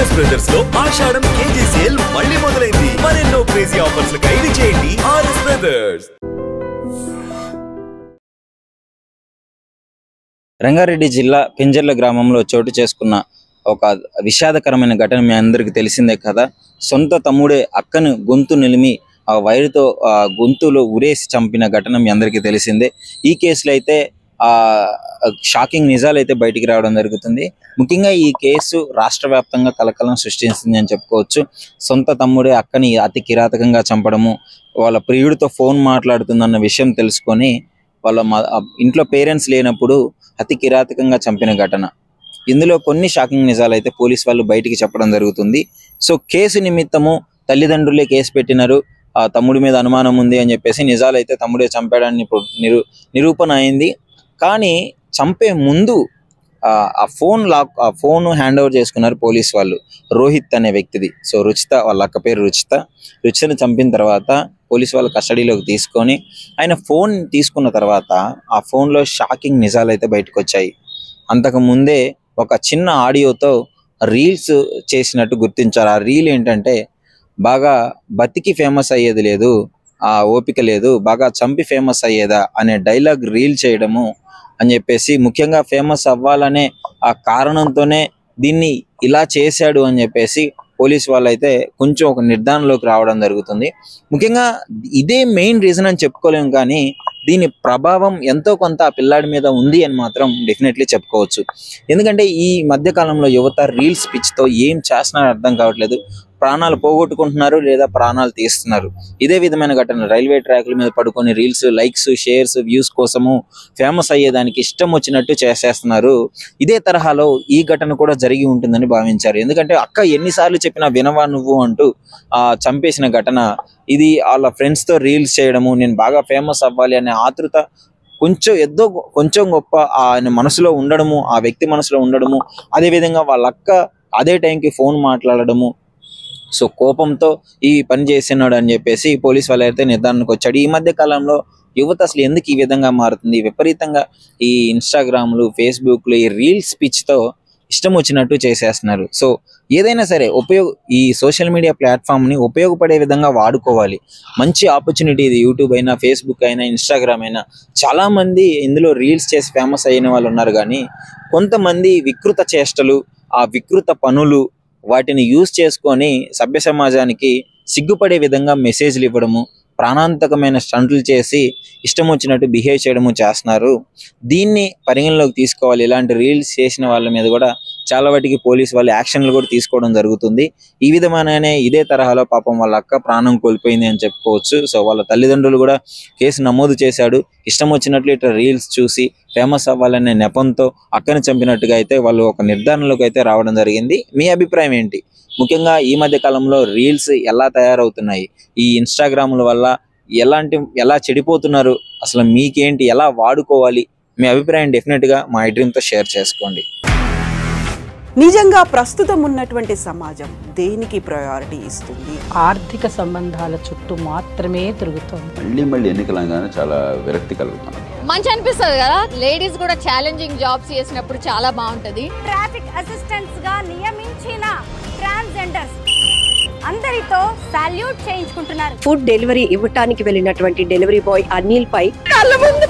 RS brothers లో ఆషాఢం KG sale మళ్ళీ మొదలైంది. మరెన్నో క్రేజీ ఆఫర్స్ ఖైదీ చేయండి ఆర్ఎస్ బ్రదర్స్. రంగారెడ్డి జిల్లా పెంజర్ల గ్రామంలో చోటు చేసుకున్న ఒక విషాదకరమైన ఘటన మీ అందరికి తెలిసిందే కదా. సొంత తమ్ముడే అక్కను గొంతు నిలిమి ఆ వైరుతో గొంతులో ఉరేసి చంపిన ఘటన మీ అందరికీ తెలిసిందే. ఈ కేసులో అయితే షాకింగ్ నిజాలు అయితే బయటికి రావడం జరుగుతుంది. ముఖ్యంగా ఈ కేసు రాష్ట్ర వ్యాప్తంగా కలకలం సృష్టించింది అని చెప్పుకోవచ్చు. సొంత తమ్ముడే అక్కని అతి కిరాతకంగా చంపడము, వాళ్ళ ప్రియుడితో ఫోన్ మాట్లాడుతుందన్న విషయం తెలుసుకొని వాళ్ళ ఇంట్లో పేరెంట్స్ లేనప్పుడు అతి కిరాతకంగా చంపిన ఘటన. ఇందులో కొన్ని షాకింగ్ నిజాలు అయితే పోలీస్ వాళ్ళు బయటికి చెప్పడం జరుగుతుంది. సో కేసు నిమిత్తము తల్లిదండ్రులే కేసు పెట్టినారు, ఆ తమ్ముడి మీద అనుమానం ఉంది అని చెప్పేసి నిజాలు అయితే తమ్ముడే చంపాడని నిరూపణ అయింది. కానీ చంపే ముందు ఆ ఫోన్ హ్యాండ్ ఓవర్ చేసుకున్నారు పోలీస్ వాళ్ళు, రోహిత్ అనే వ్యక్తిది. సో రుచిత, వాళ్ళ అక్క పేరు రుచితను చంపిన తర్వాత పోలీస్ వాళ్ళు కస్టడీలోకి తీసుకొని ఆయన ఫోన్ తీసుకున్న తర్వాత ఆ ఫోన్లో షాకింగ్ నిజాలు అయితే బయటకు వచ్చాయి. అంతకు ముందే ఒక చిన్న ఆడియోతో రీల్స్ చేసినట్టు గుర్తించారు. ఆ రీల్ ఏంటంటే, బాగా బతికి ఫేమస్ అయ్యేది లేదు, ఆ ఓపిక లేదు, బాగా చంపి ఫేమస్ అయ్యేదా అనే డైలాగ్ రీల్ చేయడము అని చెప్పేసి, ముఖ్యంగా ఫేమస్ అవ్వాలనే ఆ కారణంతోనే దీన్ని ఇలా చేశాడు అని చెప్పేసి పోలీస్ వాళ్ళైతే కొంచెం ఒక నిర్ధారణలోకి రావడం జరుగుతుంది. ముఖ్యంగా ఇదే మెయిన్ రీజన్ అని చెప్పుకోలేము, కానీ దీని ప్రభావం ఎంతో కొంత ఆ పిల్లాడి మీద ఉంది అని మాత్రం డెఫినెట్లీ చెప్పుకోవచ్చు. ఎందుకంటే ఈ మధ్యకాలంలో యువత రీల్స్ పిచ్చితో ఏం చేస్తున్నారో అర్థం కావట్లేదు. ప్రాణాలు పోగొట్టుకుంటున్నారు లేదా ప్రాణాలు తీస్తున్నారు. ఇదే విధమైన ఘటన రైల్వే ట్రాక్ల మీద పడుకొని రీల్స్, లైక్స్, షేర్స్, వ్యూస్ కోసము ఫేమస్ అయ్యేదానికి ఇష్టం వచ్చినట్టు చేసేస్తున్నారు. ఇదే తరహాలో ఈ ఘటన కూడా జరిగి ఉంటుందని భావించారు. ఎందుకంటే అక్క ఎన్నిసార్లు చెప్పినా వినవా నువ్వు అంటూ చంపేసిన ఘటన ఇది. వాళ్ళ ఫ్రెండ్స్తో రీల్స్ చేయడము, నేను బాగా ఫేమస్ అవ్వాలి అనే ఆతృత కొంచెం గొప్ప ఆయన మనసులో ఉండడము, ఆ వ్యక్తి మనసులో ఉండడము, అదేవిధంగా వాళ్ళ అక్క అదే టైంకి ఫోన్ మాట్లాడడము. సో కోపంతో ఈ పని చేస్తున్నాడు అని చెప్పేసి పోలీస్ వాళ్ళు అయితే నిర్ధారణకు వచ్చాడు. ఈ మధ్య కాలంలో యువత అసలు ఎందుకు ఈ విధంగా మారుతుంది? విపరీతంగా ఈ ఇన్స్టాగ్రామ్లు, ఫేస్బుక్లు, ఈ రీల్స్ పిచ్చితో ఇష్టం వచ్చినట్టు చేసేస్తున్నారు. సో ఏదైనా సరే ఈ సోషల్ మీడియా ప్లాట్ఫామ్ని ఉపయోగపడే విధంగా వాడుకోవాలి. మంచి ఆపర్చునిటీ ఇది. యూట్యూబ్ అయినా, ఫేస్బుక్ అయినా, ఇన్స్టాగ్రామ్ అయినా చాలామంది ఇందులో రీల్స్ చేసి ఫేమస్ అయిన వాళ్ళు ఉన్నారు. కానీ కొంతమంది వికృత చేష్టలు, ఆ వికృత పనులు, వాటిని యూజ్ చేసుకొని సభ్య సమాజానికి సిగ్గుపడే విధంగా మెసేజ్లు ఇవ్వడము, ప్రాణాంతకమైన స్టంట్లు చేసి ఇష్టం వచ్చినట్టు బిహేవ్ చేయడము చేస్తున్నారు. దీన్ని పరిగణలోకి తీసుకోవాలి. ఇలాంటి రీల్స్ చేసిన వాళ్ళ మీద కూడా చాలా వాటికి పోలీసు వాళ్ళు యాక్షన్లు కూడా తీసుకోవడం జరుగుతుంది. ఈ విధమైన ఇదే తరహాలో పాపం వాళ్ళ అక్క ప్రాణం కోల్పోయింది అని చెప్పుకోవచ్చు. సో వాళ్ళ తల్లిదండ్రులు కూడా కేసు నమోదు చేశాడు. ఇష్టం వచ్చినట్లు ఇట్లా రీల్స్ చూసి ఫేమస్ అవ్వాలనే నెపంతో అక్కని చంపినట్టుగా అయితే వాళ్ళు ఒక నిర్ధారణలోకి అయితే రావడం జరిగింది. మీ అభిప్రాయం ఏంటి? ముఖ్యంగా ఈ మధ్య కాలంలో రీల్స్ ఎలా తయారవుతున్నాయి, ఈ ఇన్స్టాగ్రామ్ల వల్ల ఎలా చెడిపోతున్నారు, అసలు మీకేంటి, ఎలా వాడుకోవాలి? మీ అభిప్రాయం డెఫినెట్గా మా ఐడ్రీమ్తో షేర్ చేసుకోండి. నిజంగా ప్రస్తుతం ఉన్నటువంటి సమాజం దేనికి ప్రయారిటీ ఇస్తుంది? ఆర్థిక సంబంధాల చుట్టూ మాత్రమే తిరుగుతుంది. మళ్ళీ ఎన్నికలంగానే చాలా విరక్తి కలుగుతాను. మంచి అనిపిస్తుంది కదా, లేడీస్ కూడా ఛాలెంజింగ్ జాబ్స్ చేసినప్పుడు చాలా బాగుంటది. ట్రాఫిక్ అసిస్టెంట్స్ గా నియమించిన ట్రాన్స్జెండర్స్ అందరితో సాల్యూట్ చేయించుకుంటున్నారు. ఫుడ్ డెలివరీ ఇవ్వటానికి వెళ్ళినటువంటి డెలివరీ బాయ్ అనిల్ పై కళ్ళ ముందు